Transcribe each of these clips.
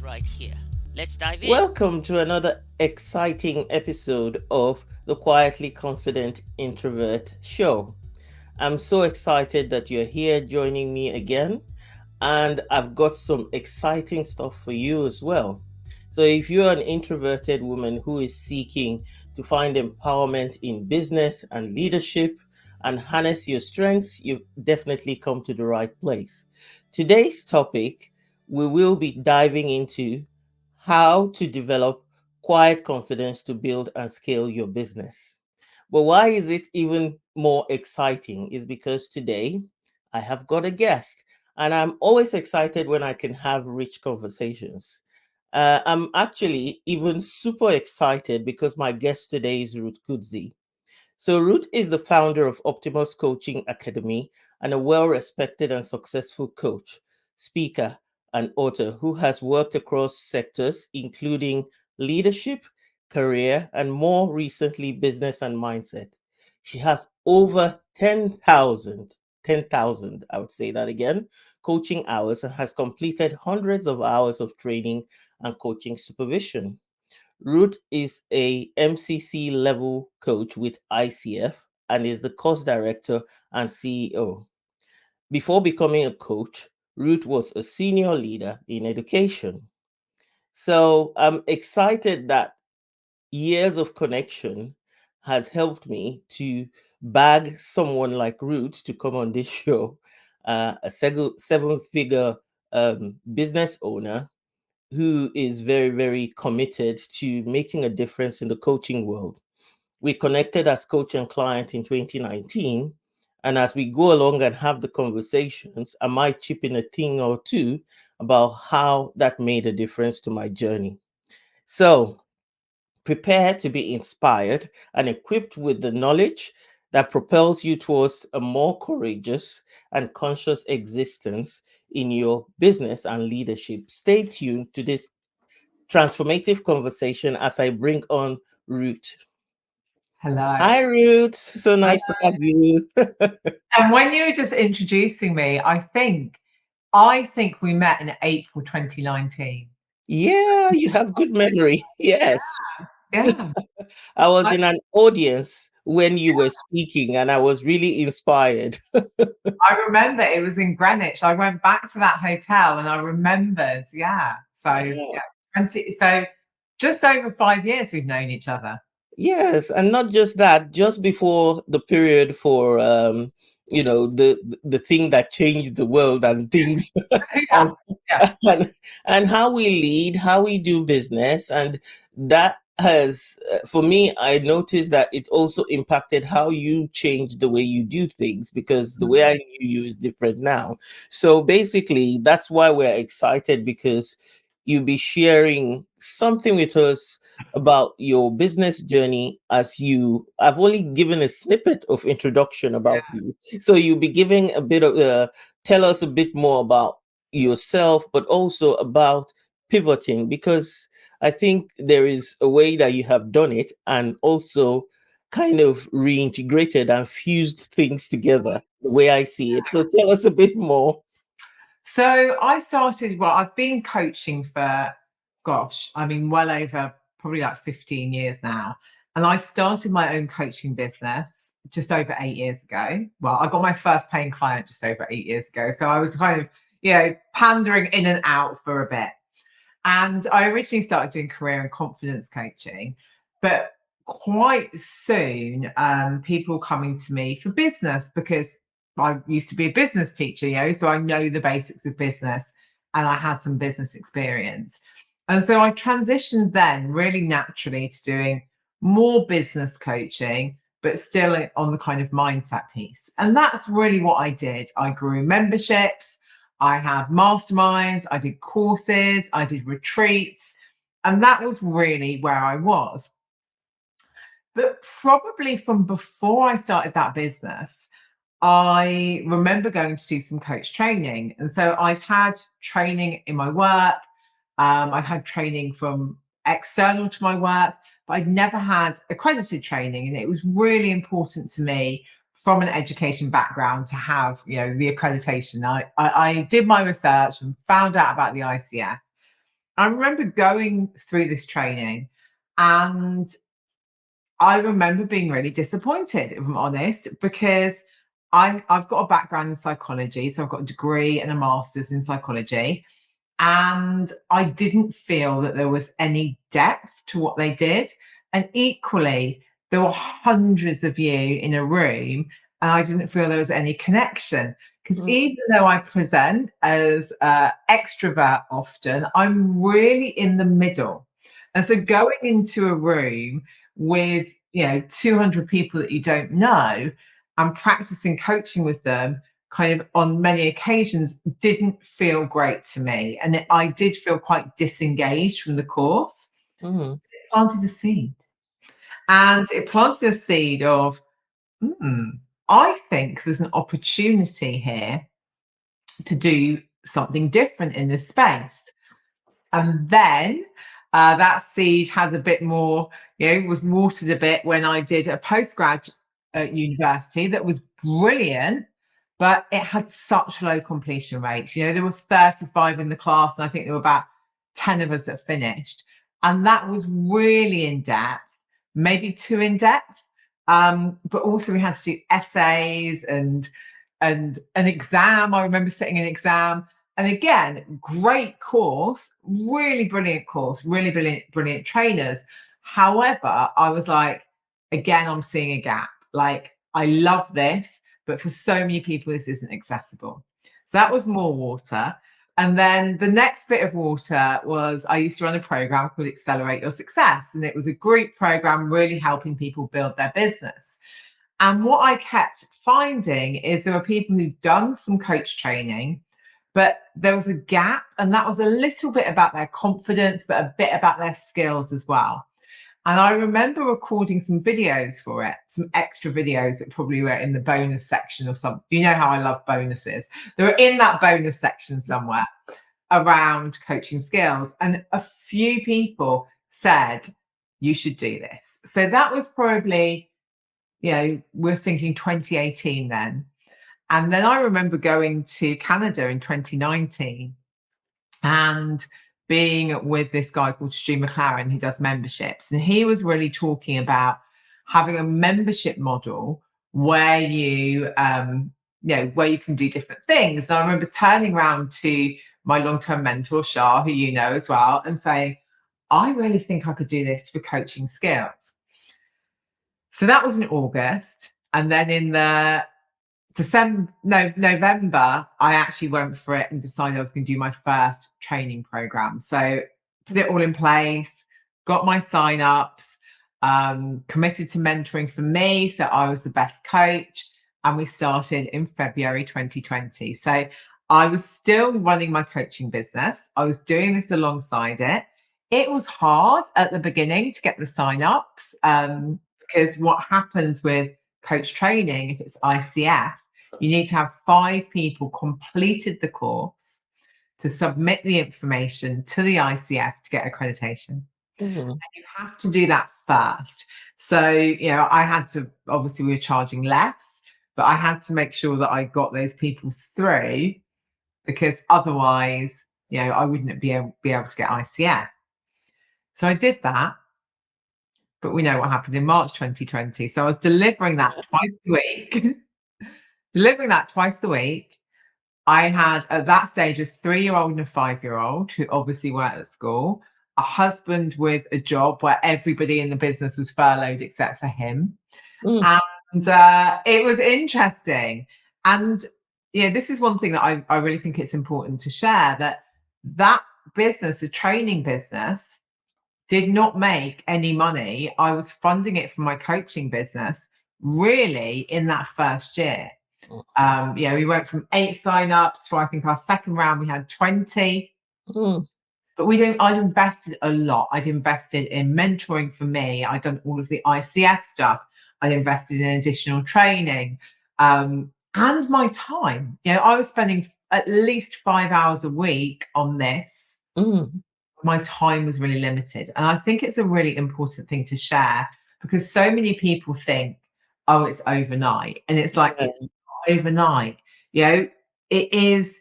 starts right here. Let's dive in. Welcome to another exciting episode of the Quietly Confident Introvert Show. I'm so excited that you're here joining me again, and I've got some exciting stuff for you as well. So, if you're an introverted woman who is seeking to find empowerment in business and leadership and harness your strengths, you've definitely come to the right place. Today's topic, we will be diving into how to develop quiet confidence to build and scale your business. But why is it even more exciting? Is because today I have got a guest, and I'm always excited when I can have rich conversations. I'm actually even super excited because my guest today is Ruth Kudzi. So, Ruth is the founder of Optimus Coaching Academy and a well respected and successful coach, speaker, and author who has worked across sectors including leadership, career, and more recently, business and mindset. She has over 10,000, I would say that again, coaching hours and has completed hundreds of hours of training and coaching supervision. Ruth is a MCC level coach with ICF and is the course director and CEO. Before becoming a coach, Ruth was a senior leader in education. So I'm excited that years of connection has helped me to bag someone like Ruth to come on this show, a seven-figure business owner who is very, very committed to making a difference in the coaching world. We connected as coach and client in 2019. And as we go along and have the conversations, I might chip in a thing or two about how that made a difference to my journey. So prepare to be inspired and equipped with the knowledge that propels you towards a more courageous and conscious existence in your business and leadership. Stay tuned to this transformative conversation as I bring on Ruth. Hello. Hi, Ruth. So nice to have you. And when you were just introducing me, I think we met in April 2019. Yeah, you have good memory. Yes. Yeah. I was I, in an audience when you were speaking and I was really inspired. I remember it was in Greenwich. I went back to that hotel and I remembered, yeah. So Yeah. yeah, 20, so just over 5 years we've known each other. Yes, and not just that, just before the period for the thing that changed the world and things Yeah, and, yeah, and how we lead, how we do business, and that has for me, I noticed that it also impacted how you change the way you do things because the way I knew you is different now. So basically, that's why we're excited because you'll be sharing something with us about your business journey. As you I've only given a snippet of introduction about yeah. you, so you'll be giving a bit of tell us a bit more about yourself, but also about pivoting, because I think there is a way that you have done it and also kind of reintegrated and fused things together the way I see it. So tell us a bit more. So I've been coaching for, gosh, I mean, well over probably like 15 years now. And I started my own coaching business just over 8 years ago. Well, I got my first paying client just over 8 years ago. So I was kind of, pandering in and out for a bit. And I originally started doing career and confidence coaching, but quite soon, people coming to me for business because I used to be a business teacher, so I know the basics of business and I had some business experience. And so I transitioned then really naturally to doing more business coaching, but still on the kind of mindset piece. And that's really what I did. I grew memberships. I had masterminds, I did courses, I did retreats, and that was really where I was. But probably from before I started that business, I remember going to do some coach training. And so I'd had training in my work, I'd had training from external to my work, but I'd never had accredited training. And it was really important to me from an education background to have, the accreditation. I did my research and found out about the ICF. I remember going through this training, and I remember being really disappointed, if I'm honest, because I've got a background in psychology. So I've got a degree and a master's in psychology. And I didn't feel that there was any depth to what they did. And equally, there were hundreds of you in a room, and I didn't feel there was any connection. Because even though I present as extrovert often, I'm really in the middle. And so going into a room with 200 people that you don't know and practicing coaching with them kind of on many occasions didn't feel great to me. And I did feel quite disengaged from the course. It planted a seed. And it planted a seed of, I think there's an opportunity here to do something different in this space. And then that seed had a bit more, was watered a bit when I did a postgrad at university that was brilliant, but it had such low completion rates. There were 35 in the class, and I think there were about 10 of us that finished. And that was really in depth, maybe too in depth. But also we had to do essays and an exam. I remember sitting an exam. And again, great course, really brilliant course, really brilliant trainers. However, I was like, again, I'm seeing a gap. Like, I love this, but for so many people, this isn't accessible. So that was more water. And then the next bit of water was I used to run a program called Accelerate Your Success. And it was a group program really helping people build their business. And what I kept finding is there were people who'd done some coach training, but there was a gap, and that was a little bit about their confidence, but a bit about their skills as well. And I remember recording some videos for it, some extra videos that probably were in the bonus section or something. You know how I love bonuses. They were in that bonus section somewhere around coaching skills. And a few people said, you should do this. So that was probably, we're thinking 2018 then. And then I remember going to Canada in 2019 and being with this guy called Stu McLaren, who does memberships. And he was really talking about having a membership model where you can do different things. And I remember turning around to my long-term mentor, Shah, who you know as well, and saying, I really think I could do this for coaching skills. So that was in August. And then in the November, I actually went for it and decided I was going to do my first training program. So put it all in place, got my sign-ups, committed to mentoring for me. So I was the best coach. And we started in February 2020. So I was still running my coaching business. I was doing this alongside it. It was hard at the beginning to get the sign-ups because what happens with coach training, if it's ICF, you need to have 5 people completed the course to submit the information to the ICF to get accreditation. And you have to do that first. So, I had to, obviously we were charging less, but I had to make sure that I got those people through, because otherwise, I wouldn't be able to get ICF. So I did that. But we know what happened in March 2020. So I was delivering that twice a week. I had, at that stage, a 3-year-old and a 5-year-old who obviously weren't at school, a husband with a job where everybody in the business was furloughed except for him. And it was interesting. And this is one thing that I really think it's important to share, that business, the training business, did not make any money. I was funding it from my coaching business really in that first year. We went from 8 sign-ups to, I think, our second round we had 20. But I invested a lot. I'd invested in mentoring for me. I'd done all of the ICF stuff. I'd invested in additional training and my time. I was spending at least 5 hours a week on this. My time was really limited. And I think it's a really important thing to share, because so many people think, oh, it's overnight. And it's like, it's not overnight. It is.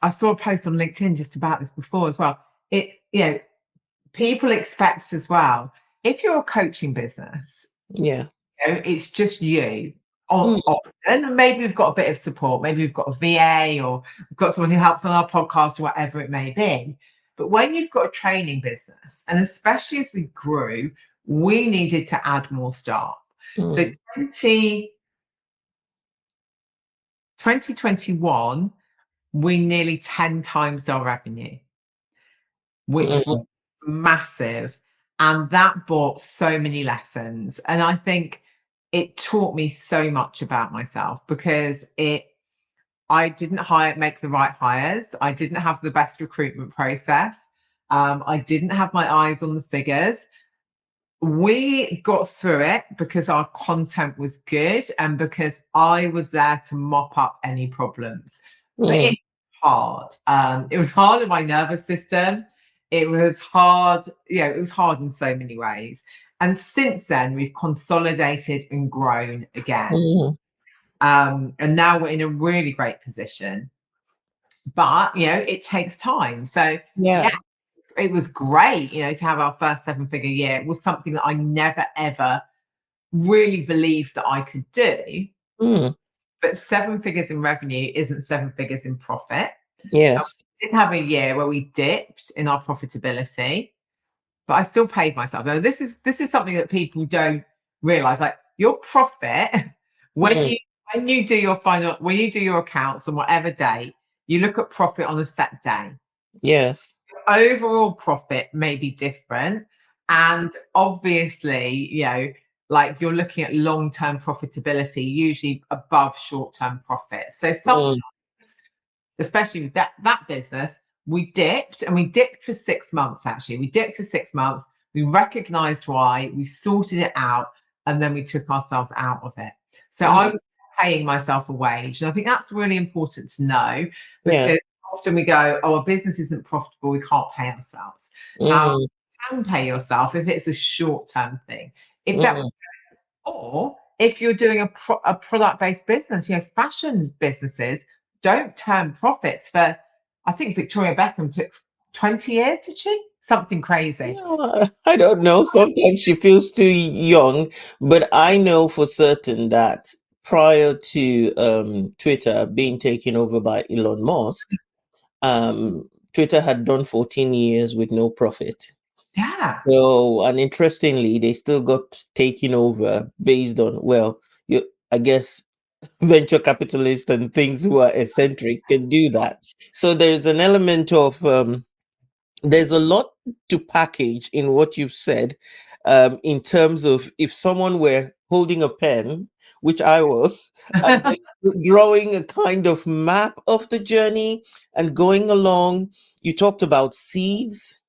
I saw a post on LinkedIn just about this before as well. people expect as well, if you're a coaching business, Yeah. it's just you. Mm. And maybe we've got a bit of support. Maybe we've got a VA, or we've got someone who helps on our podcast, or whatever it may be. But when you've got a training business, and especially as we grew, we needed to add more staff. So Mm. 2021, we nearly 10 times our revenue, which was Mm. massive. And that brought so many lessons. And I think it taught me so much about myself, because I didn't make the right hires. I didn't have the best recruitment process. I didn't have my eyes on the figures. We got through it because our content was good and because I was there to mop up any problems. But Mm. it was hard. It was hard in my nervous system. It was hard, it was hard in so many ways. And since then, we've consolidated and grown again. Mm. And now we're in a really great position. But, it takes time. So, Yeah. it was great, to have our first 7-figure year. It was something that I never, ever really believed that I could do. Mm. But 7 figures in revenue isn't 7 figures in profit. Yes. We did have a year where we dipped in our profitability, but I still paid myself. Now, this is something that people don't realize. Like, your profit, when Mm. you do your accounts on whatever day, you look at profit on a set day. Yes. Overall profit may be different, and obviously, like, you're looking at long-term profitability, usually above short-term profit. So sometimes, especially with that business, we dipped for 6 months. Actually, we dipped for 6 months. We recognized why, we sorted it out, and then we took ourselves out of it. So I was paying myself a wage, and I think that's really important to know, because often we go, oh, a business isn't profitable, we can't pay ourselves. How you can pay yourself if it's a short-term thing. If that was, or if you're doing a product-based business, fashion businesses don't turn profits for, I think Victoria Beckham took 20 years, did she? Something crazy. I don't know. Sometimes she feels too young, but I know for certain that prior to Twitter being taken over by Elon Musk, Twitter had done 14 years with no profit. Yeah. So, and interestingly, they still got taken over based on, well, I guess venture capitalists and things who are eccentric can do that. So there's an element of there's a lot to package in what you've said, in terms of if someone were holding a pen, which I was, and then drawing a kind of map of the journey and going along. You talked about seeds.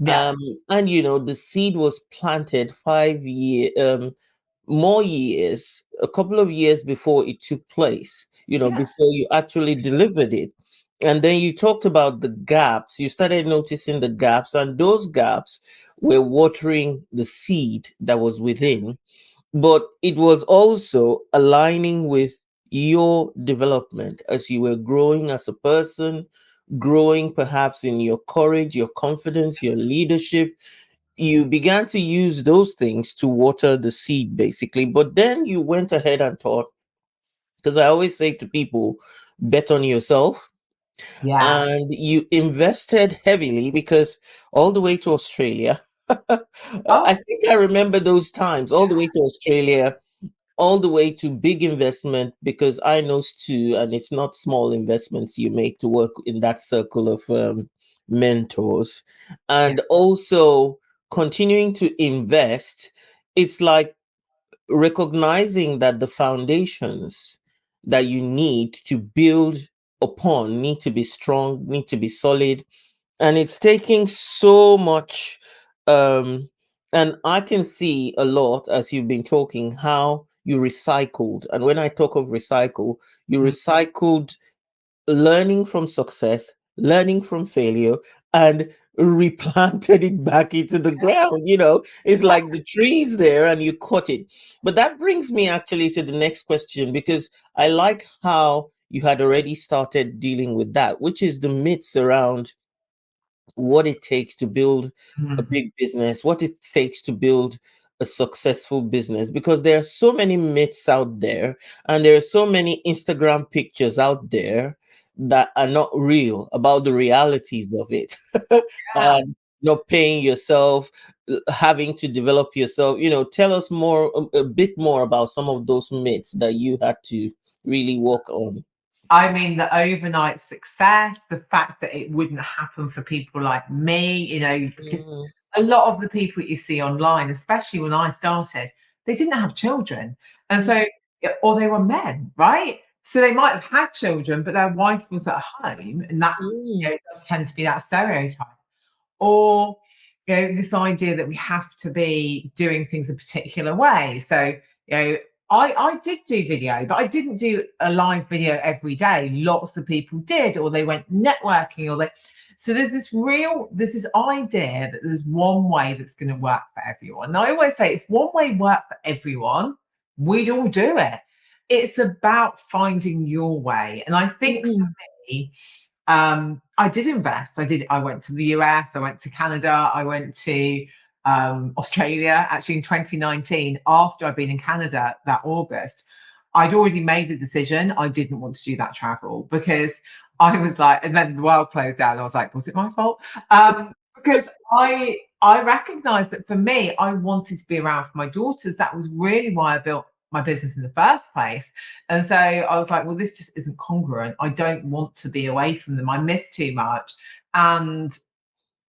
Yeah. And the seed was planted 5 year more years, a couple of years before it took place, before you actually delivered it. And then you talked about the gaps. You started noticing the gaps, and those gaps were watering the seed that was within, but it was also aligning with your development as you were growing as a person, growing perhaps in your courage, your confidence, your leadership. You began to use those things to water the seed, basically. But then you went ahead and thought, because I always say to people, bet on yourself. Yeah. And you invested heavily, because all the way to Australia, Oh, I think I remember those times, all the way to Australia, all the way to big investment, because I know too, and it's not small investments you make to work in that circle of mentors, yeah. and also continuing to invest. It's like recognizing that the foundations that you need to build upon need to be strong, need to be solid, and it's taking so much. Um and I can see a lot as you've been talking how you recycled. And when I talk of recycle, you Mm. recycled learning from success, learning from failure, and replanted it back into the ground. It's like the trees there and you cut it. But that brings me actually to the next question, because I like how you had already started dealing with that, which is the myths around what it takes to build a Mm. big business, what it takes to build a successful business, because there are so many myths out there and there are so many Instagram pictures out there that are not real about the realities of it. Yeah. And not paying yourself, having to develop yourself. Tell us more, a bit more about some of those myths that you had to really work on. I mean, the overnight success, the fact that it wouldn't happen for people like me, because Mm, a lot of the people you see online, especially when I started, they didn't have children. And mm, so, or they were men, right? So they might have had children, but their wife was at home. And that, mm, does tend to be that stereotype. Or this idea that we have to be doing things a particular way. So I did do video, but I didn't do a live video every day. Lots of people did, or they went networking, or they so there's this idea that there's one way that's going to work for everyone. And I always say, if one way worked for everyone, we'd all do it. It's about finding your way. And I think for mm, me, I did invest. I went to the US, I went to Canada, I went to Australia actually in 2019 after I'd been in Canada that August. I'd already made the decision I didn't want to do that travel because I was like, and then the world closed down. I was like, was it my fault? Because I recognized that for me, I wanted to be around for my daughters. That was really why I built my business in the first place. And so I was like, well, this just isn't congruent. I don't want to be away from them. I miss too much. And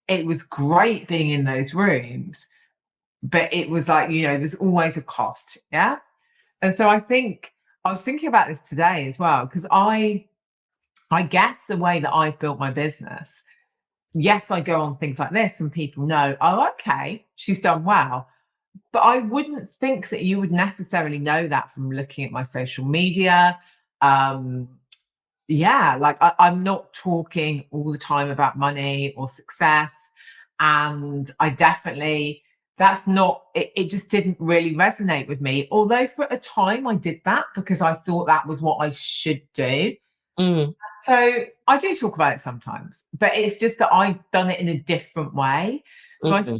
it was great being in those rooms, but it was like, there's always a cost. Yeah. And so I was thinking about this today as well, because I guess the way that I've built my business, yes, I go on things like this and people know, oh, okay, she's done well. But I wouldn't think that you would necessarily know that from looking at my social media. Um, yeah, like I'm not talking all the time about money or success. And I definitely, that's not, it just didn't really resonate with me. Although for a time I did that because I thought that was what I should do. mm, So I do talk about it sometimes, but it's just that I've done it in a different way. So I mm,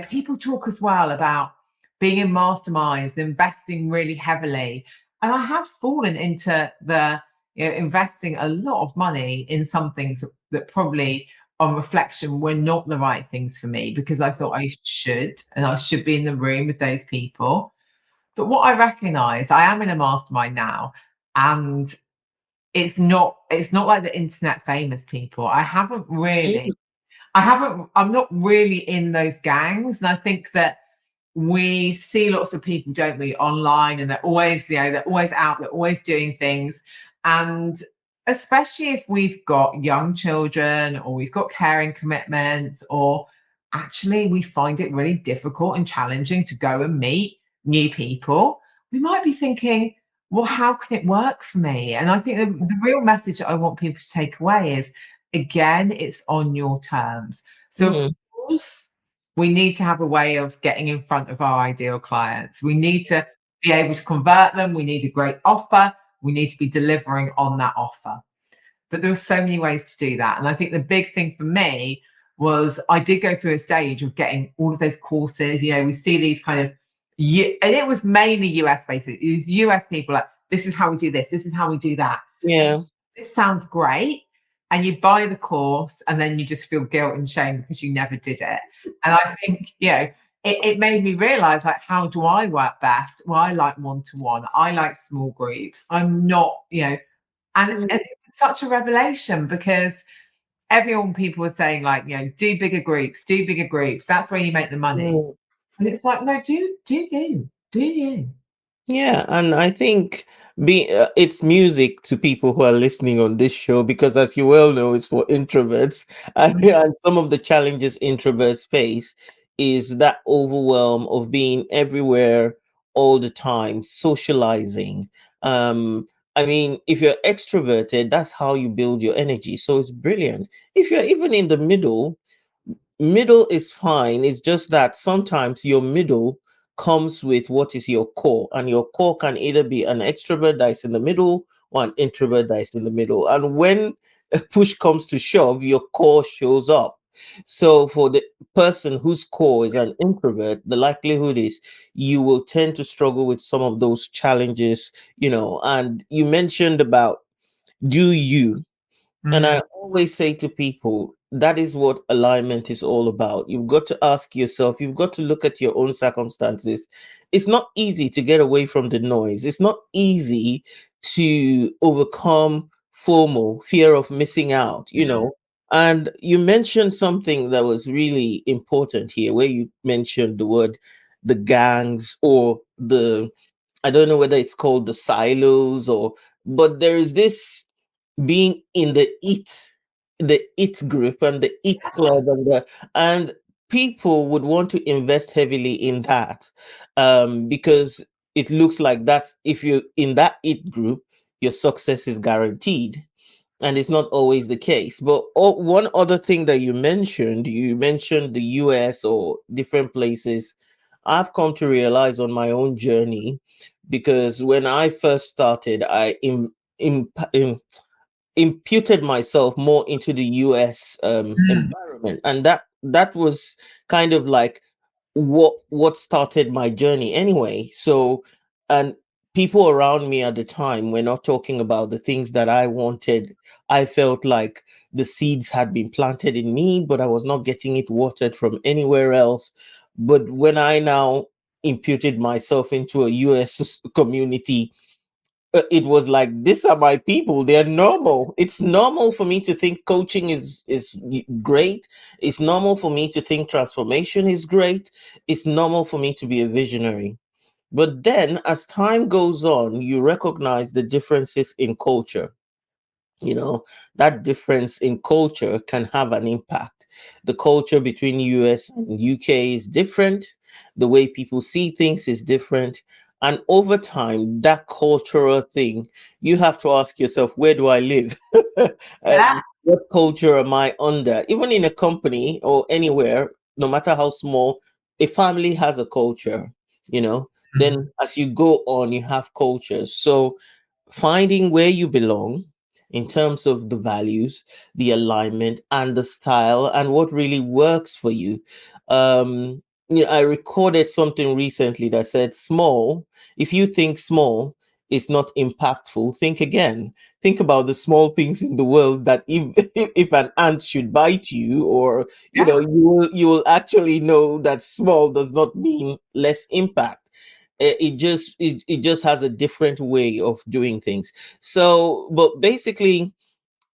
people talk as well about being in masterminds, investing really heavily. And I have fallen into the, investing a lot of money in some things that probably on reflection were not the right things for me because I thought I should be in the room with those people. But what I recognize, I am in a mastermind now, and it's not like the internet famous people. mm, I'm not really in those gangs. And I think that we see lots of people, don't we, online, and they're always, they're always out, they're always doing things. And especially if we've got young children or we've got caring commitments, or actually we find it really difficult and challenging to go and meet new people, we might be thinking, well, how can it work for me? And I think the real message that I want people to take away is, again, it's on your terms. So, of mm, course, we need to have a way of getting in front of our ideal clients. We need to be able to convert them. We need a great offer. We need to be delivering on that offer. But there are so many ways to do that. And I think the big thing for me was I did go through a stage of getting all of those courses. We see these kind of, and it was mainly US basically. These US people like, this is how we do this. This is how we do that. yeah. This sounds great. And you buy the course and then you just feel guilt and shame because you never did it. And I think, it made me realize, like, how do I work best? Well, I like one-to-one. I like small groups. I'm not, and Mm, it's such a revelation because people were saying, like, do bigger groups, do bigger groups. That's where you make the money. mm. And it's like, no, do you. Yeah, and I think it's music to people who are listening on this show because, as you well know, it's for introverts, and some of the challenges introverts face is that overwhelm of being everywhere all the time, socializing. I mean, if you're extroverted, that's how you build your energy, so it's brilliant. If you're even in the middle is fine. It's just that sometimes your middle comes with what is your core, and your core can either be an extrovert that is in the middle or an introvert that is in the middle. And when push comes to shove, your core shows up. So for the person whose core is an introvert, the likelihood is you will tend to struggle with some of those challenges, and you mentioned about do you. And I always say to people, that is what alignment is all about. You've got to ask yourself, you've got to look at your own circumstances. It's not easy to get away from the noise. It's not easy to overcome FOMO, fear of missing out. And you mentioned something that was really important here, where you mentioned the word the gangs or I don't know whether it's called the silos but there is this being in the it group and the it club and people would want to invest heavily in that because it looks like that's if you're in that it group, your success is guaranteed, and it's not always the case. But one other thing that you mentioned the US or different places. I've come to realize on my own journey, because when I first started, I imputed myself more into the US environment, and that was kind of like what started my journey anyway. So, and people around me at the time were not talking about the things that I wanted. I felt like the seeds had been planted in me, but I was not getting it watered from anywhere else. But when I now imputed myself into a US community, it was like, these are my people, they're normal. It's normal for me to think coaching is great. It's normal for me to think transformation is great. It's normal for me to be a visionary. But then as time goes on, you recognize the differences in culture. That difference in culture can have an impact. The culture between US and UK is different. The way people see things is different. And over time, that cultural thing, you have to ask yourself, where do I live? Yeah. What culture am I under? Even in a company or anywhere, no matter how small, a family has a culture, then as you go on, you have cultures. So finding where you belong in terms of the values, the alignment, and the style, and what really works for you. I recorded something recently that said, small, if you think small is not impactful, think again. Think about the small things in the world that if an ant should bite you, or Yeah. you will actually know that small does not mean less impact. It just has a different way of doing things. So, but basically,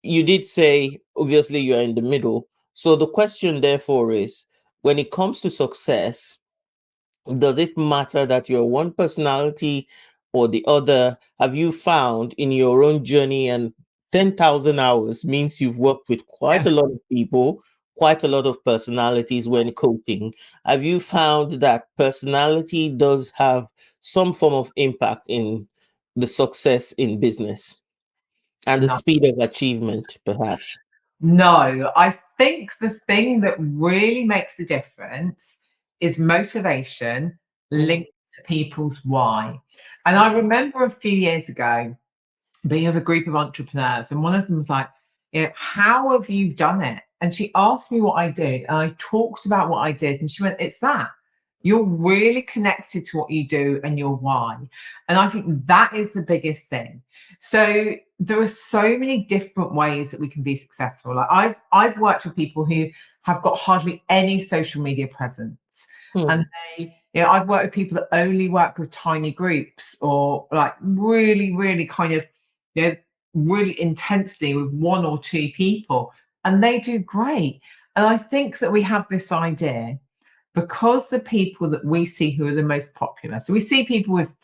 you did say obviously you're in the middle. So the question therefore is, when it comes to success, does it matter that you're one personality or the other? Have you found in your own journey, and 10,000 hours means you've worked with quite a lot of people, quite a lot of personalities when coaching? Have you found that personality does have some form of impact in the success in business and the No. speed of achievement, perhaps? No, I think the thing that really makes a difference is motivation Mm, linked to people's why. And I remember a few years ago being with a group of entrepreneurs, and one of them was like, how have you done it? And she asked me what I did, and I talked about what I did, and she went, it's that. You're really connected to what you do and your why. And I think that is the biggest thing. So there are so many different ways that we can be successful. Like I've worked with people who have got hardly any social media presence. And mm, I've worked with people that only work with tiny groups, or like really, really kind of, really intensely with one or two people, and they do great. And I think that we have this idea, because the people that we see who are the most popular, so we see people with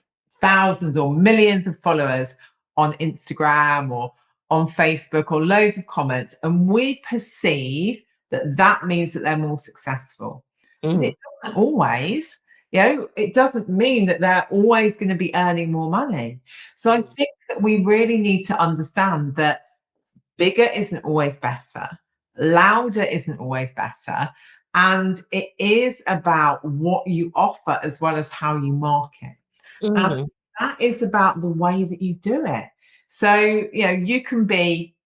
thousands or millions of followers on Instagram or on Facebook or loads of comments, and we perceive that that means that they're more successful. But mm, it doesn't always. It doesn't mean that they're always going to be earning more money. So I mm, think that we really need to understand that bigger isn't always better, louder isn't always better. And it is about what you offer as well as how you market. And mm, that is about the way that you do it. So, you can be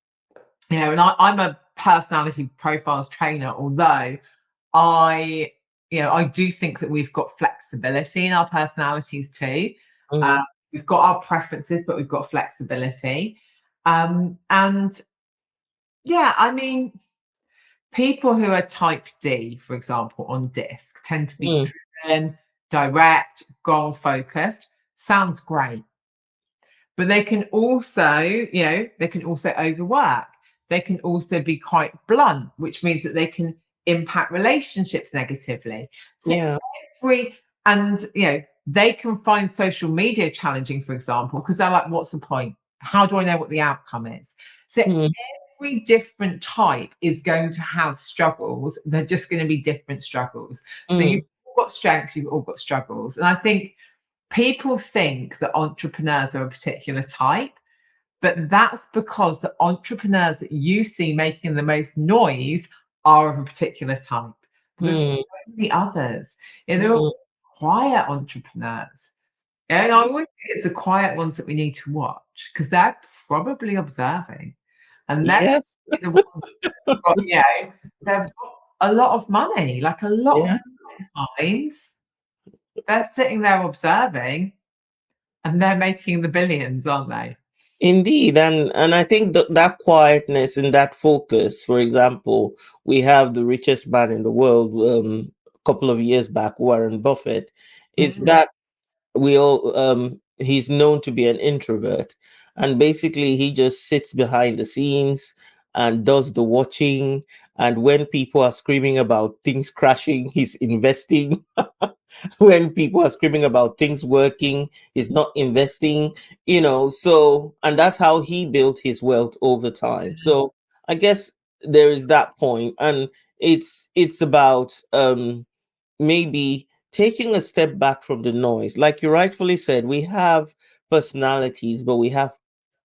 And I'm a personality profiles trainer, although I do think that we've got flexibility in our personalities too. Mm, We've got our preferences, but we've got flexibility. And yeah, I mean, people who are type D, for example, on DISC tend to be mm, driven, direct, goal focused. Sounds great. But they can also, they can also overwork. They can also be quite blunt, which means that they can impact relationships negatively. So yeah. they can find social media challenging, for example, because they're like, what's the point? How do I know what the outcome is? So Mm, every different type is going to have struggles. They're just going to be different struggles. So mm, you've all got strengths, you've all got struggles. And I think people think that entrepreneurs are a particular type, but that's because the entrepreneurs that you see making the most noise are of a particular type. There's so mm, many others. They're mm. all quiet entrepreneurs. And I always think it's the quiet ones that we need to watch because they're probably observing. And they're Yes. the ones who've got, they've got a lot of money, like a lot Yeah. of minds. They're sitting there observing and they're making the billions, aren't they? Indeed, and I think that quietness and that focus. For example, we have the richest man in the world, a couple of years back, Warren Buffett. It's Mm. that we all he's known to be an introvert, and basically he just sits behind the scenes and does the watching. And when people are screaming about things crashing, he's investing. When people are screaming about things working, he's not investing, so, and that's how he built his wealth over time. So I guess there is that point, and it's about maybe taking a step back from the noise. Like you rightfully said, we have personalities, but we have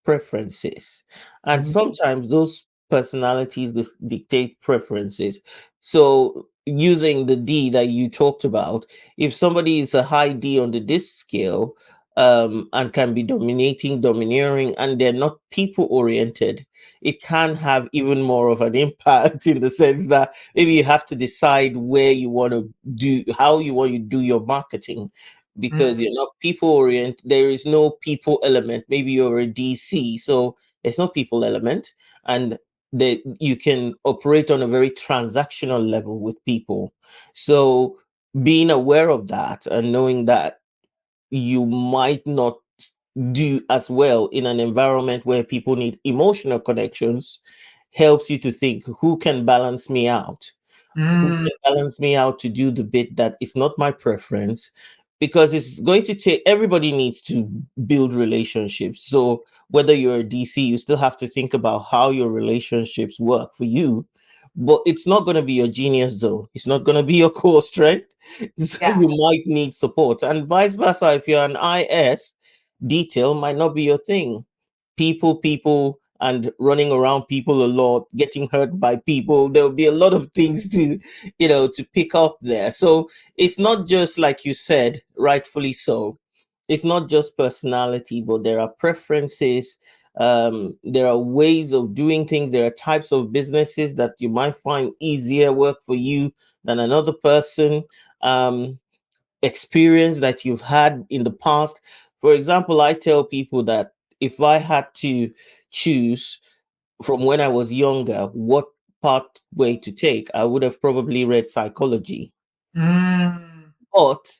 preferences. And Mm. sometimes those personalities dictate preferences. So, using the D that you talked about, if somebody is a high D on the disc scale, and can be domineering, and they're not people oriented, it can have even more of an impact in the sense that maybe you have to decide where you want to do, how you want to do your marketing, because Mm. you're not people oriented. There is no people element. Maybe you're a DC, so there's no people element, and that you can operate on a very transactional level with people. So being aware of that and knowing that you might not do as well in an environment where people need emotional connections helps you to think, who can balance me out? Who Mm. can balance me out to do the bit that is not my preference? Because it's going to take, everybody needs to build relationships. So whether you're a DC, you still have to think about how your relationships work for you. But it's not going to be your genius zone. It's not going to be your core strength. So Yeah. you might need support. And vice versa, if you're an IS, detail might not be your thing. People, and running around people a lot, getting hurt by people. There will be a lot of things to pick up there. So it's not just like you said, rightfully so. It's not just personality, but there are preferences. There are ways of doing things. There are types of businesses that you might find easier work for you than another person. Experience that you've had in the past. For example, I tell people that if I had to choose from when I was younger what pathway to take, I would have probably read psychology. Mm. But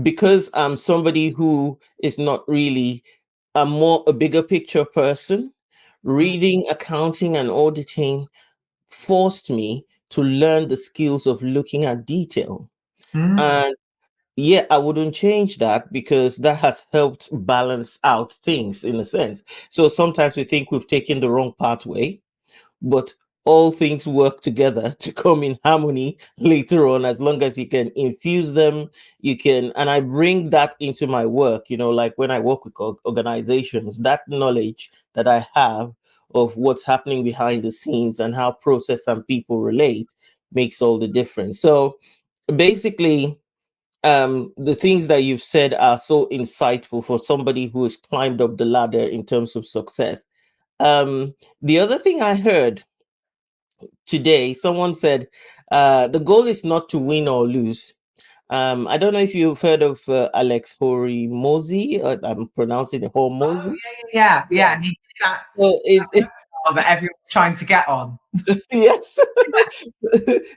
because I'm somebody who is not really, I'm more a bigger picture person, reading accounting and auditing forced me to learn the skills of looking at detail. Mm. And yeah, I wouldn't change that because that has helped balance out things in a sense. So sometimes we think we've taken the wrong pathway, but all things work together to come in harmony later on. As long as you can infuse them, you can. And I bring that into my work, like when I work with organizations, that knowledge that I have of what's happening behind the scenes and how process and people relate makes all the difference. So basically, the things that you've said are so insightful for somebody who has climbed up the ladder in terms of success. The other thing I heard today, someone said the goal is not to win or lose. I don't know if you've heard of Alex Horimozi. I'm pronouncing it Horimozi. Yeah. Yeah. And he did that So that everyone's trying to get on. yes.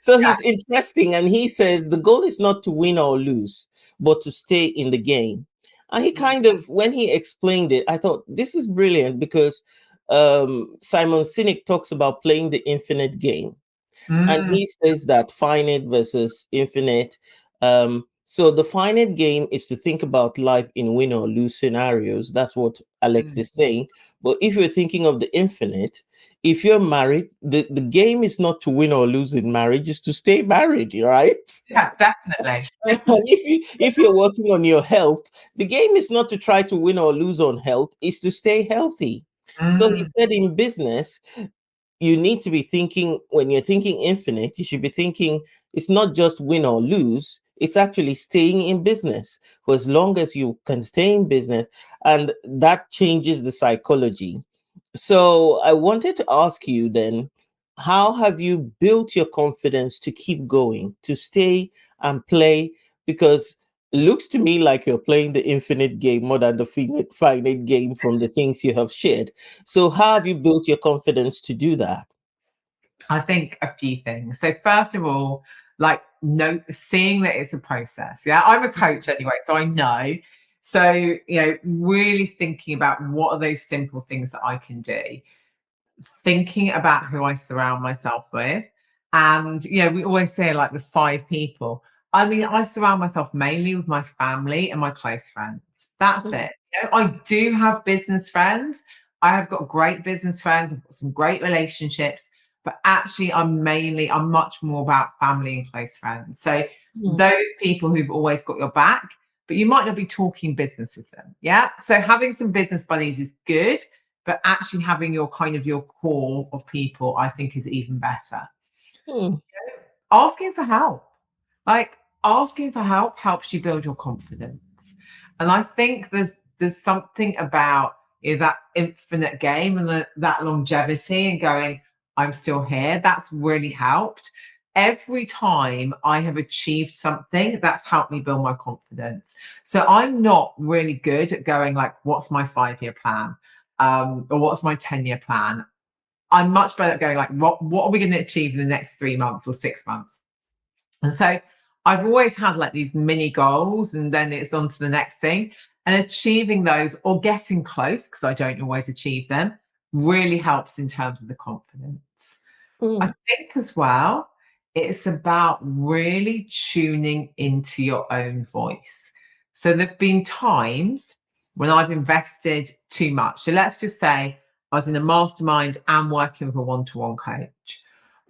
So he's interesting, and he says the goal is not to win or lose, but to stay in the game. And he kind of, when he explained it, I thought this is brilliant because Simon Sinek talks about playing the infinite game. And he says that finite versus infinite. So the finite game is to think about life in win or lose scenarios. That's what Alex is saying. But if you're thinking of the infinite, if you're married, the game is not to win or lose in marriage, it's to stay married, right? Yeah, definitely. And if you're working on your health, the game is not to try to win or lose on health, it's to stay healthy. So he said in business, you need to be thinking, when you're thinking infinite, you should be thinking it's not just win or lose, it's actually staying in business for as long as you can stay in business. And that changes the psychology. So I wanted to ask you then, how have you built your confidence to keep going, to stay and play? Because it looks to me like you're playing the infinite game more than the finite game from the things you have shared. So how have you built your confidence to do that? I think a few things. So first of all, seeing that it's a process. Yeah, I'm a coach anyway, so I know. So, really thinking about what are those simple things that I can do, thinking about who I surround myself with. And, we always say like the 5 people. I mean, I surround myself mainly with my family and my close friends. That's it. I do have business friends. I have got great business friends. I've got some great relationships, but actually I'm much more about family and close friends. So those people who've always got your back, but you might not be talking business with them. Yeah. So having some business buddies is good, but actually having your core of people, I think, is even better. Asking for help. Asking for help helps you build your confidence. And I think there's something about that infinite game and that longevity and going, I'm still here. That's really helped. Every time I have achieved something, that's helped me build my confidence. So I'm not really good at going like, what's my 5-year plan? Or what's my 10-year plan? I'm much better at going like, what are we going to achieve in the next 3 months or 6 months? And so I've always had like these mini goals, and then it's on to the next thing. And achieving those or getting close, because I don't always achieve them, really helps in terms of the confidence. I think as well, it's about really tuning into your own voice. So there've been times when I've invested too much. So let's just say I was in a mastermind and working with a one-to-one coach,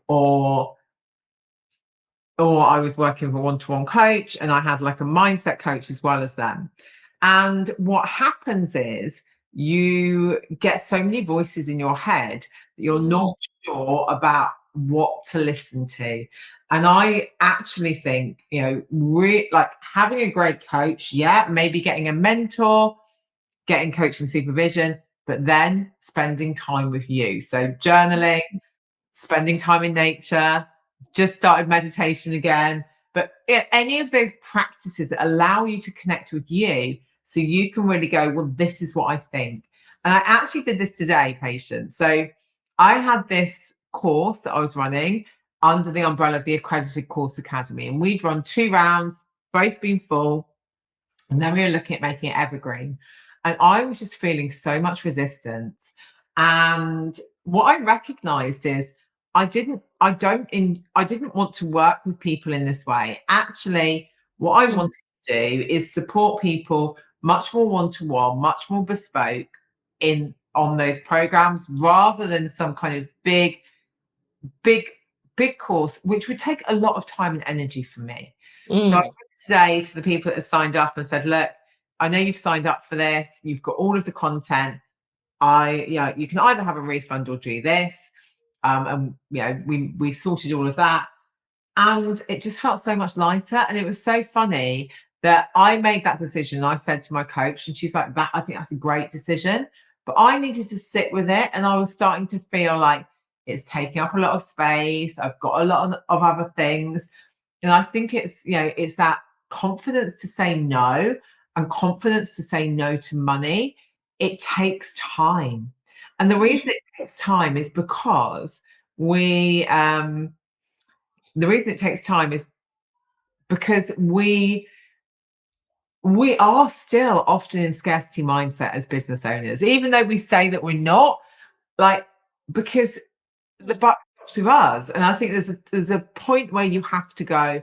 or I was working with a one-to-one coach and I had like a mindset coach as well as them. And what happens is you get so many voices in your head that you're not sure about what to listen to. And I actually think, like having a great coach, yeah, maybe getting a mentor, getting coaching supervision, but then spending time with you. So journaling, spending time in nature, just started meditation again. But any of those practices that allow you to connect with you so you can really go, well, this is what I think. And I actually did this today, Patience. So I had this course that I was running under the umbrella of the Accredited Course Academy. And we'd run 2 rounds, both been full. And then we were looking at making it evergreen. And I was just feeling so much resistance. And what I recognized is I didn't want to work with people in this way. Actually, what I wanted to do is support people much more one-to-one, much more bespoke on those programs, rather than some kind of big course, which would take a lot of time and energy from me. So I went today to the people that have signed up and said, look, I know you've signed up for this. You've got all of the content. You can either have a refund or do this. And we sorted all of that. And it just felt so much lighter. And it was so funny that I made that decision. I said to my coach, and she's like, I think that's a great decision. but I needed to sit with it, and I was starting to feel like it's taking up a lot of space. I've got a lot of other things. And I think it's that confidence to say no, and confidence to say no to money. It takes time. And the reason it takes time is because we the reason it takes time is because we are still often in scarcity mindset as business owners, even though we say that we're not, like, because the buck stops with us. And I think there's a point where you have to go,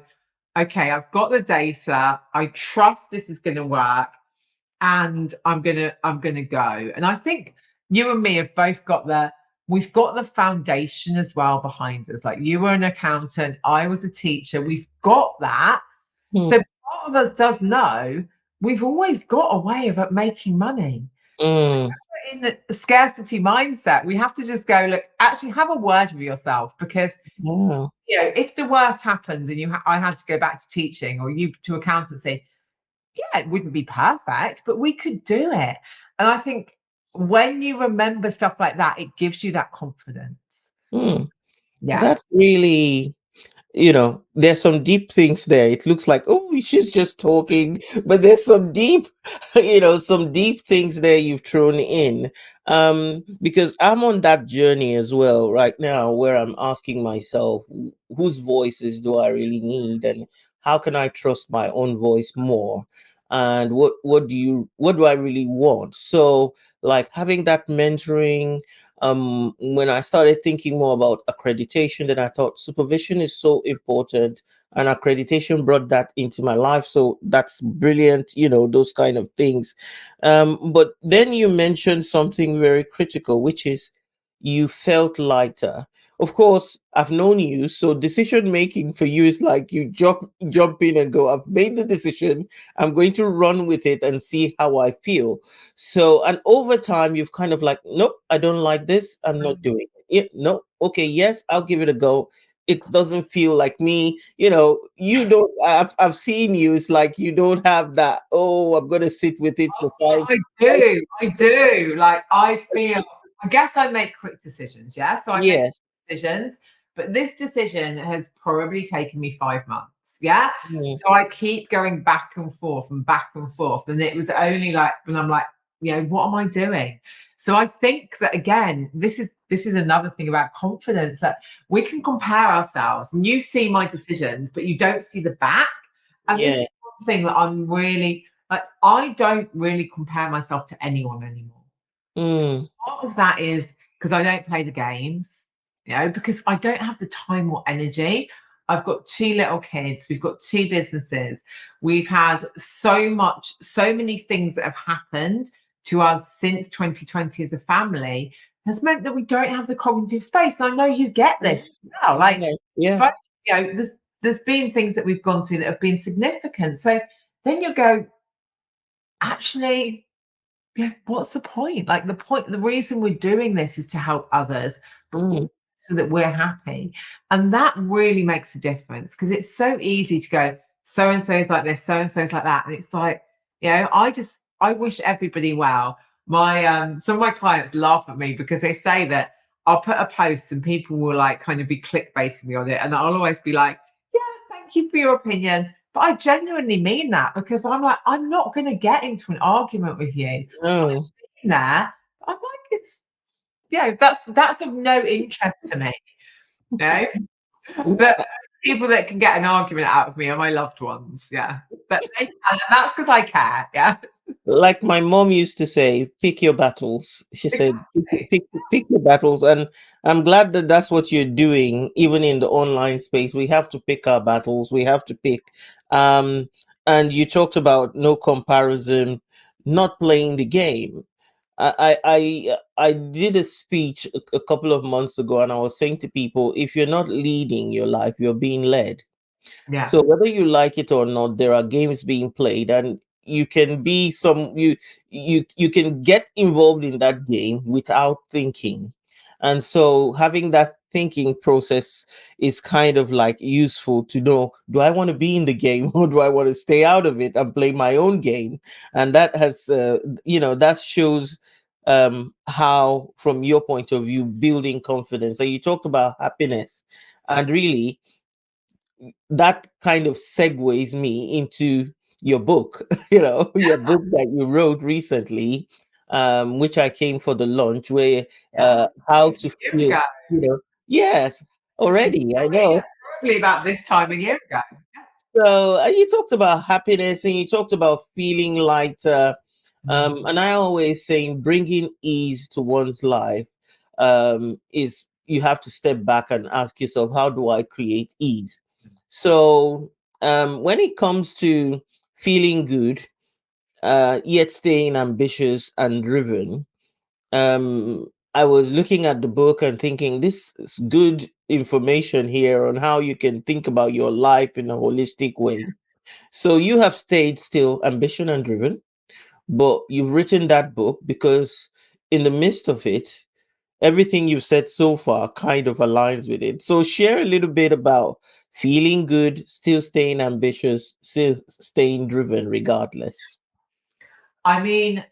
okay, I've got the data, I trust this is going to work, and I'm gonna go. And I think you and me have both got we've got the foundation as well behind us. Like, you were an accountant, I was a teacher, we've got that. So part of us does know we've always got a way of making money. So in the scarcity mindset, we have to just go, look, actually have a word with yourself, because if the worst happened and I had to go back to teaching, or you to accountancy, yeah, it wouldn't be perfect, but we could do it. And I think when you remember stuff like that, it gives you that confidence. Yeah. That's really, there's some deep things there. It looks like, oh, she's just talking, but there's some deep, some deep things there you've thrown in. Because I'm on that journey as well right now, where I'm asking myself, whose voices do I really need, and how can I trust my own voice more? And what do I really want? So, like, having that mentoring, when I started thinking more about accreditation, then I thought supervision is so important, and accreditation brought that into my life. So that's brilliant, those kind of things. But then you mentioned something very critical, which is you felt lighter. Of course, I've known you, so decision making for you is like you jump in and go, I've made the decision, I'm going to run with it and see how I feel. So, and over time, you've kind of like, nope, I don't like this. I'm not doing it. Yeah, no, okay, yes, I'll give it a go. It doesn't feel like me. You don't. I've seen you. It's like you don't have that. Oh, I'm gonna sit with it for five. I do. Like, I guess I make quick decisions. Yeah, so I make Yes. decisions, but this decision has probably taken me 5 months. Yeah. Mm. So I keep going back and forth and back and forth. And it was only like when I'm like, what am I doing? So I think that, again, this is another thing about confidence, that we can compare ourselves, and you see my decisions, but you don't see the back. And this is one thing that I'm really like, I don't really compare myself to anyone anymore. Part of that is because I don't play the games, because I don't have the time or energy. I've got 2 little kids. We've got 2 businesses. We've had so many things that have happened to us since 2020 as a family, has meant that we don't have the cognitive space. And I know you get this now. Like, but, there's been things that we've gone through that have been significant. So then you go, actually, what's the point? Like, the reason we're doing this is to help others, so that we're happy. And that really makes a difference, because it's so easy to go, so and so is like this, so and so is like that. And it's like, I wish everybody well. Some of my clients laugh at me because they say that I'll put a post and people will like kind of be clickbaiting me on it. And I'll always be like, yeah, thank you for your opinion. But I genuinely mean that, because I'm like, I'm not going to get into an argument with you. Oh. I'm like, it's, that's of no interest to me. But people that can get an argument out of me are my loved ones. Yeah. But and that's because I care. Yeah. Like my mom used to say, pick your battles. She said, pick your battles. And I'm glad that that's what you're doing, even in the online space. We have to pick our battles. We have to pick. And you talked about no comparison, not playing the game. I did a speech a couple of months ago, and I was saying to people, if you're not leading your life, you're being led. Yeah. So whether you like it or not, there are games being played, and you can be you can get involved in that game without thinking. And so having that thinking process is kind of like useful to know, do I want to be in the game or do I want to stay out of it and play my own game? And that has that shows how, from your point of view, building confidence. And you talked about happiness, and really that kind of segues me into your book, your book that you wrote recently, which I came for the launch, where Yeah. how It's a to year feel, ago. yes, It's already, I know. probably about this time a year ago. So you talked about happiness and you talked about feeling lighter. And I always saying bringing ease to one's life is you have to step back and ask yourself, how do I create ease? So when it comes to feeling good, yet staying ambitious and driven, I was looking at the book and thinking this is good information here on how you can think about your life in a holistic way. So you have stayed still ambition and driven, but you've written that book because in the midst of it, everything you've said so far kind of aligns with it. So share a little bit about feeling good, still staying ambitious, still staying driven regardless. I mean,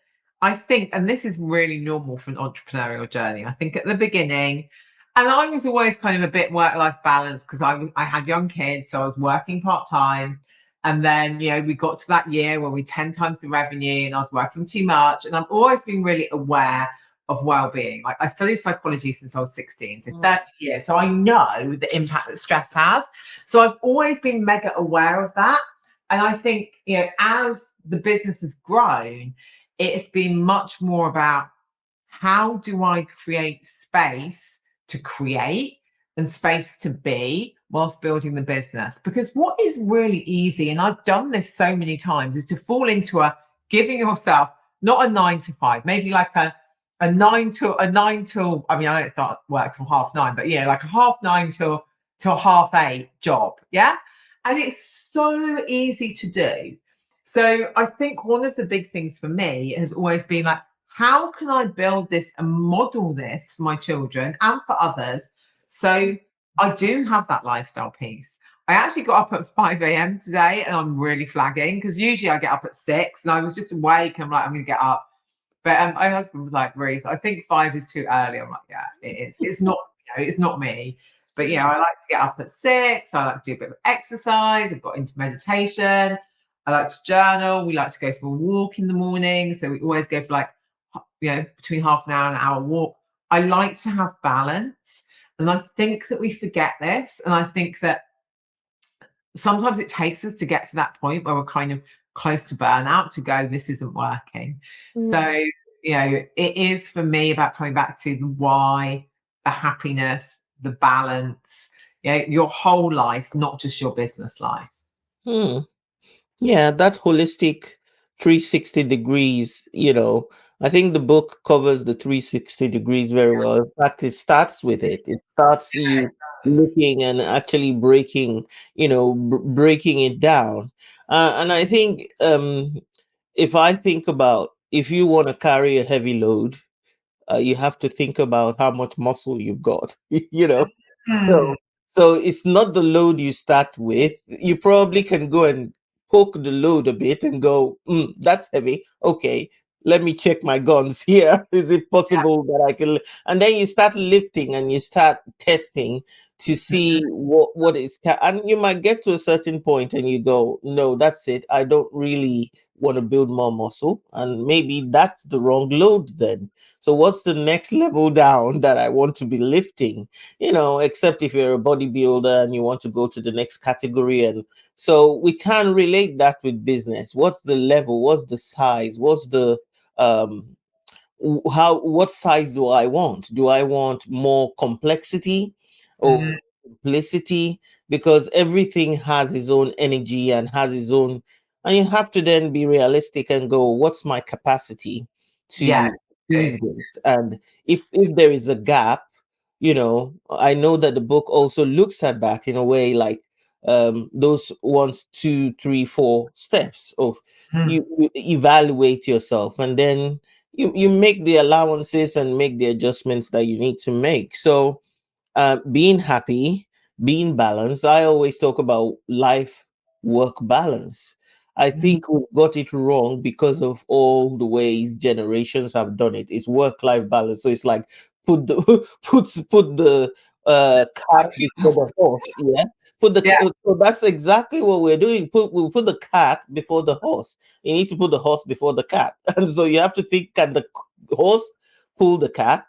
I think, and this is really normal for an entrepreneurial journey. I think at the beginning, and I was always kind of a bit work-life balance because I had young kids, so I was working part-time. And then, we got to that year where we 10 times the revenue and I was working too much. And I've always been really aware of well-being. Like I studied psychology since I was 16, so 30 years. So I know the impact that stress has. So I've always been mega aware of that. And I think, as the business has grown, it's been much more about how do I create space to create and space to be whilst building the business. Because what is really easy, and I've done this so many times, is to fall into giving yourself not a 9 to 5, maybe like a nine till. I mean, I don't start work till 9:30, but like a 9:30 till 8:30 job. Yeah. And it's so easy to do. So I think one of the big things for me has always been like, how can I build this and model this for my children and for others? So I do have that lifestyle piece. I actually got up at 5 a.m. today and I'm really flagging because usually I get up at 6 and I was just awake and I'm like, I'm going to get up. But my husband was like, Ruth, I think 5 is too early. I'm like, yeah, it is. It's not, it's not me. But I like to get up at 6. I like to do a bit of exercise. I've got into meditation. I like to journal. We like to go for a walk in the morning. So we always go for like, between half an hour and an hour walk. I like to have balance. And I think that we forget this. And I think that sometimes it takes us to get to that point where we're kind of close to burnout to go, this isn't working. So, it is for me about coming back to the why, the happiness, the balance, your whole life, not just your business life. Hmm. Yeah, that holistic 360 degrees, I think the book covers the 360 degrees very well. In fact, it starts with it. It starts you looking and actually breaking, breaking it down. And I think if I think about if you want to carry a heavy load, you have to think about how much muscle you've got, Mm. so, so it's not the load you start with. You probably can go and poke the load a bit and go, that's heavy. Okay, let me check my guns here. Is it possible that I can? And then you start lifting and you start testing to see what is. And you might get to a certain point and you go, no, that's it. I don't really want to build more muscle, and maybe that's the wrong load then. So what's the next level down that I want to be lifting? Except if you're a bodybuilder and you want to go to the next category. And so we can relate that with business. What's the level? What's the size? What's the um what size do I want? Do I want more complexity or simplicity? Because everything has its own energy and has its own, and you have to then be realistic and go, what's my capacity Yeah. to achieve this? And if there is a gap, I know that the book also looks at that in a way, like those 1, 2, 3, 4 steps of you evaluate yourself, and then you make the allowances and make the adjustments that you need to make. So being happy, being balanced. I always talk about life work balance. I think we've got it wrong because of all the ways generations have done it. It's work-life balance. So it's like put the put the cat before the horse. Yeah. Yeah. So that's exactly what we're doing. We put the cat before the horse. You need to put the horse before the cat. And so you have to think, can the horse pull the cat?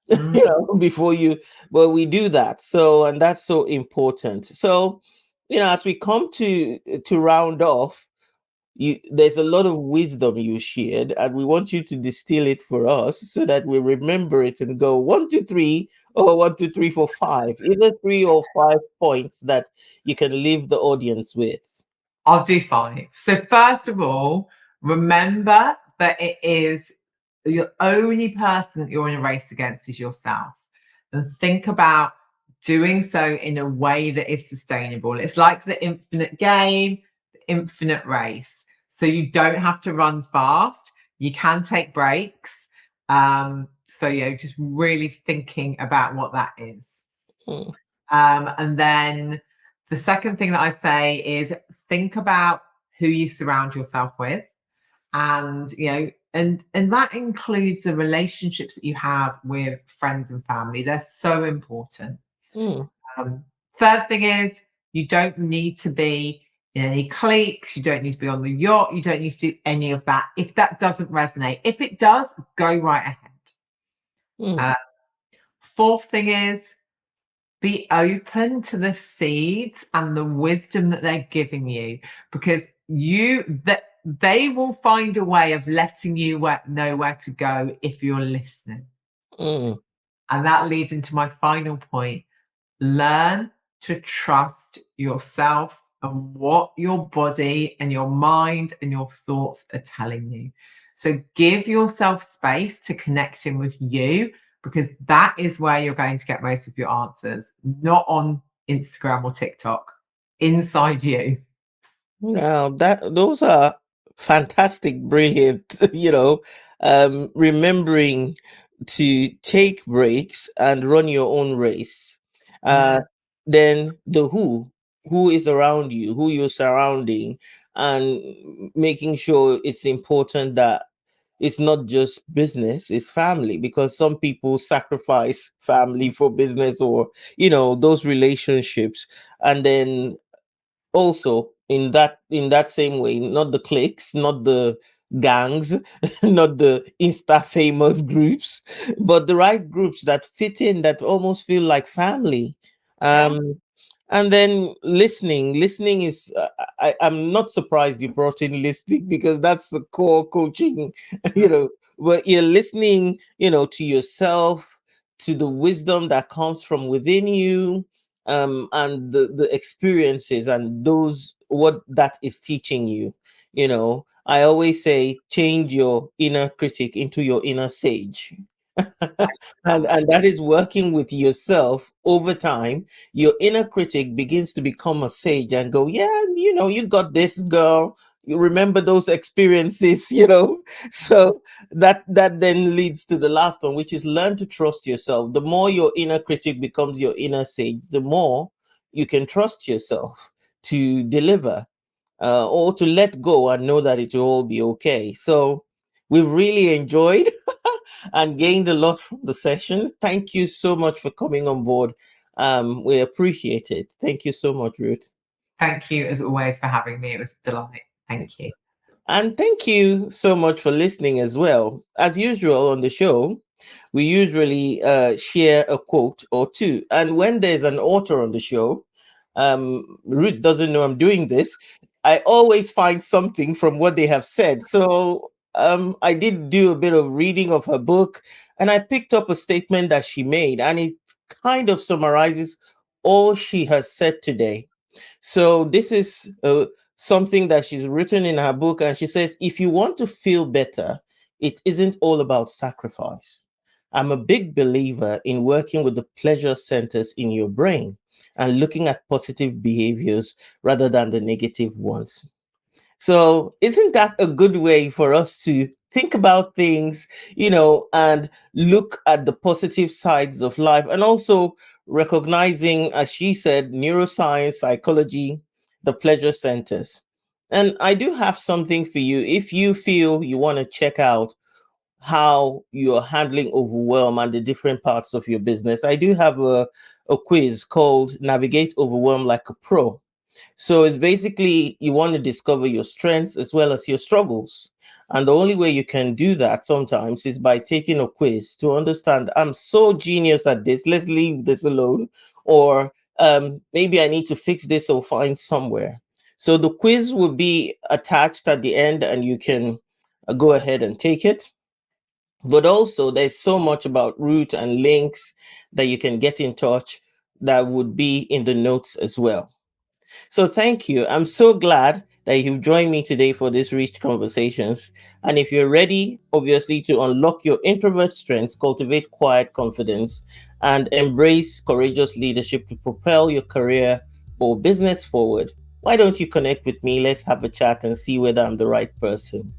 Mm. Before you, but we do that. So, and that's so important. So, as we come to round off, there's a lot of wisdom you shared, and we want you to distill it for us so that we remember it and go 1, 2, 3, or 1, 2, 3, 4, 5, either 3 or 5 points that you can leave the audience with. I'll do 5. So first of all, remember that it is the only person that you're in a race against is yourself. And think about doing so in a way that is sustainable. It's like the infinite game, the infinite race. So you don't have to run fast. You can take breaks. So just really thinking about what that is. Mm. And then the second thing that I say is think about who you surround yourself with, and and that includes the relationships that you have with friends and family. They're so important. Mm. Third thing is you don't need to be in any cliques. You don't need to be on the yacht. You don't need to do any of that if that doesn't resonate. If it does, go right ahead. Mm. Fourth thing is be open to the seeds and the wisdom that they're giving you, because they will find a way of letting you know where to go if you're listening. Mm. And that leads into my final point. Learn to trust yourself and what your body and your mind and your thoughts are telling you. So give yourself space to connect in with you, because that is where you're going to get most of your answers, not on Instagram or TikTok, inside you. Now those are fantastic, brilliant, remembering to take breaks and run your own race. Then the who is around you, who you're surrounding, and making sure it's important that it's not just business, it's family, because some people sacrifice family for business, or those relationships. And then also in that same way, not the cliques, not the gangs, not the insta famous groups, but the right groups that fit in, that almost feel like family. Yeah. And then listening is I'm not surprised you brought in listening, because that's the core coaching. But you're listening, to yourself, to the wisdom that comes from within you, and the experiences and those what that is teaching you. I always say, change your inner critic into your inner sage. And that is working with yourself over time. Your inner critic begins to become a sage and go, yeah, you got this, girl. You remember those experiences. So that then leads to the last one, which is learn to trust yourself. The more your inner critic becomes your inner sage, the more you can trust yourself to deliver, or to let go and know that it will all be okay. So we've really enjoyed and gained a lot from the sessions. Thank you so much for coming on board. We appreciate it. Thank you so much, Ruth. Thank you as always for having me. It was a delight. Thank you. And thank you so much for listening as well. As usual on the show, we usually share a quote or two. And when there's an author on the show, Ruth doesn't know I'm doing this, I always find something from what they have said. So I did do a bit of reading of her book, and I picked up a statement that she made, and it kind of summarizes all she has said today. So this is something that she's written in her book, and she says, if you want to feel better, it isn't all about sacrifice. I'm a big believer in working with the pleasure centers in your brain and looking at positive behaviors rather than the negative ones. So, isn't that a good way for us to think about things, and look at the positive sides of life, and also recognizing, as she said, neuroscience, psychology, the pleasure centers? And I do have something for you. If you feel you want to check out how you're handling overwhelm and the different parts of your business, I do have a quiz called Navigate Overwhelm Like a Pro. So it's basically you want to discover your strengths as well as your struggles. And the only way you can do that sometimes is by taking a quiz to understand, I'm so genius at this, let's leave this alone. Or maybe I need to fix this or find somewhere. So the quiz will be attached at the end and you can go ahead and take it. But also, there's so much about Ruth and links that you can get in touch that would be in the notes as well. So thank you. I'm so glad that you've joined me today for these rich conversations. And if you're ready, obviously, to unlock your introvert strengths, cultivate quiet confidence, and embrace courageous leadership to propel your career or business forward, why don't you connect with me? Let's have a chat and see whether I'm the right person.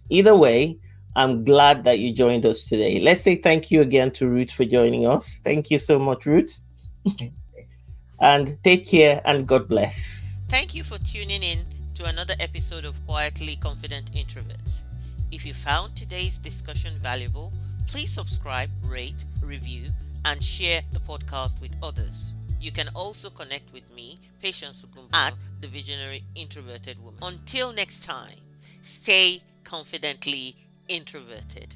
Either way, I'm glad that you joined us today. Let's say thank you again to Ruth for joining us. Thank you so much, Ruth. And take care and God bless. Thank you for tuning in to another episode of Quietly Confident Introverts. If you found today's discussion valuable, please subscribe, rate, review, and share the podcast with others. You can also connect with me, Patience Ogunbona, at the Visionary Introverted Woman. Until next time, stay confidently introverted.